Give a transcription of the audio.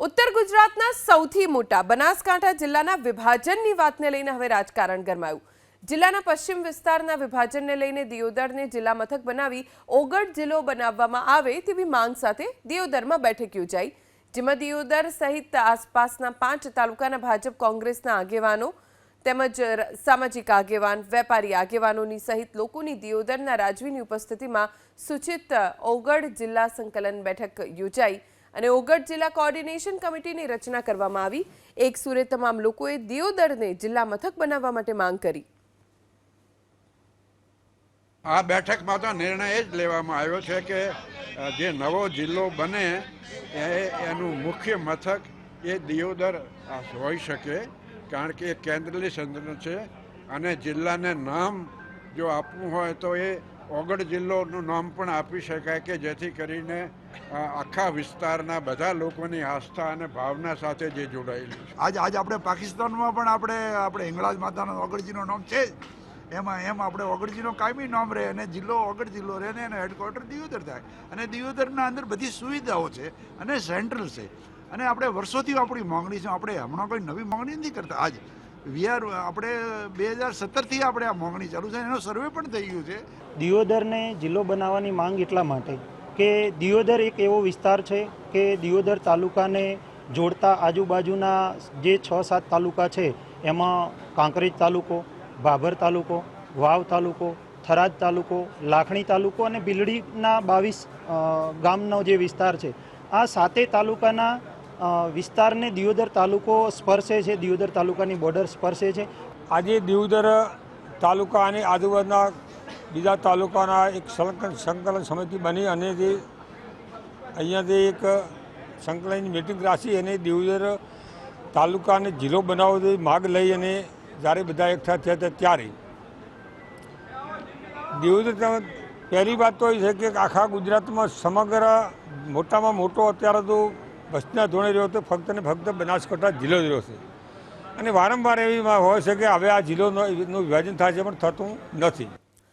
ઉત્તર ગુજરાતના સૌથી મોટા બનાસકાંઠા જિલ્લાના વિભાજનની વાતને લઈને હવે રાજકારણ ગરમાયું। જિલ્લાના પશ્ચિમ વિસ્તારના વિભાજનને લઈને દિયોદરને જિલ્લા મથક બનાવી ઓગળ જિલ્લો બનાવવામાં આવે તેવી માંગ સાથે દિયોદરમાં બેઠક યોજાઈ, જેમાં દિયોદર સહિત આસપાસના 5 તાલુકાના ભાજપ કોંગ્રેસના આગેવાનો તેમજ સામાજિક આગેવાન, વેપારી આગેવાનોની સહિત લોકોની દિયોદરના રાજવીની ઉપસ્થિતિમાં સૂચિત ઓગળ જિલ્લા સંકલન બેઠક યોજાઈ અને ઓગળ જિલ્લા કોઓર્ડિનેશન કમિટીની રચના કરવામાં આવી। એક સુરે તમામ લોકોએ દિયોદરને જિલ્લા મથક બનાવવા માટે માંગ કરી। આ બેઠકમાં તો નિર્ણય જ લેવામાં આવ્યો છે કે જે નવો જિલ્લો બને એનું મુખ્ય મથક એ દિયોદર હોઈ શકે, કારણ કે એ કેન્દ્રીય સંગઠન છે અને જિલ્લાને નામ જો આપવું હોય તો એ ઓગળ જિલ્લોનું નામ પણ આપી શકાય કે જેથી કરીને આખા વિસ્તારના બધા લોકોની આસ્થા અને ભાવના સાથે જે જોડાયેલું છે। આજે આપણે પાકિસ્તાનમાં પણ આપણે હિંગળાજ માતાનો ઓગળજીનું નામ છે જ, એમ આપણે ઓગળજીનો કાયમી નામ રહે અને જિલ્લો ઓગળ જિલ્લો રહે ને એનો હેડક્વાર્ટર દિયોદર થાય અને દિયોદરના અંદર બધી સુવિધાઓ છે અને સેન્ટ્રલ છે અને આપણે વર્ષોથી આપણી માંગણી છે, આપણે હમણાં કોઈ નવી માંગણી નથી કરતા। આજ આપણે 2017થી આપણે આ માંગણી ચાલુ છે, એનો સર્વે પણ થઈ ગયું છે। દિયોદરને જિલ્લો બનાવવાની માંગ એટલા માટે કે દિયોદર એક એવો વિસ્તાર છે કે દિયોદર તાલુકાને જોડતા આજુબાજુના જે 6-7 તાલુકા છે એમાં કાંકરેજ તાલુકો, ભાભર તાલુકો, વાવ તાલુકો, થરાદ તાલુકો, લાખણી તાલુકો અને ભીલડીના 22 ગામનો જે વિસ્તાર છે, આ 7 તાલુકાના વિસ્તારને દિયોદર તાલુકો સ્પર્શે છે, દિયોદર તાલુકાની બોર્ડર સ્પર્શે છે। આજે દિયોદર તાલુકા અને આજુબાજુના બીજા તાલુકાના એક સંકલન સમિતિ બની અને જે અહીંયાથી એક સંકલનની મિટિંગ રાખી અને દિયોદર તાલુકાને જિલ્લો બનાવવાની માગ લઈ અને જ્યારે બધા એકઠા થયા હતા ત્યારે દિયોદર પહેલી વાત તો એ છે કે આખા ગુજરાતમાં સમગ્ર મોટામાં મોટો અત્યારે તો વસ્તીના ધોરણે રહ્યો તો ફક્ત ને ફક્ત બનાસકાંઠા જિલ્લો જ રહ્યો છે અને વારંવાર એવી હોય છે કે હવે આ જિલ્લોનું વિભાજન થાય છે પણ થતું નથી।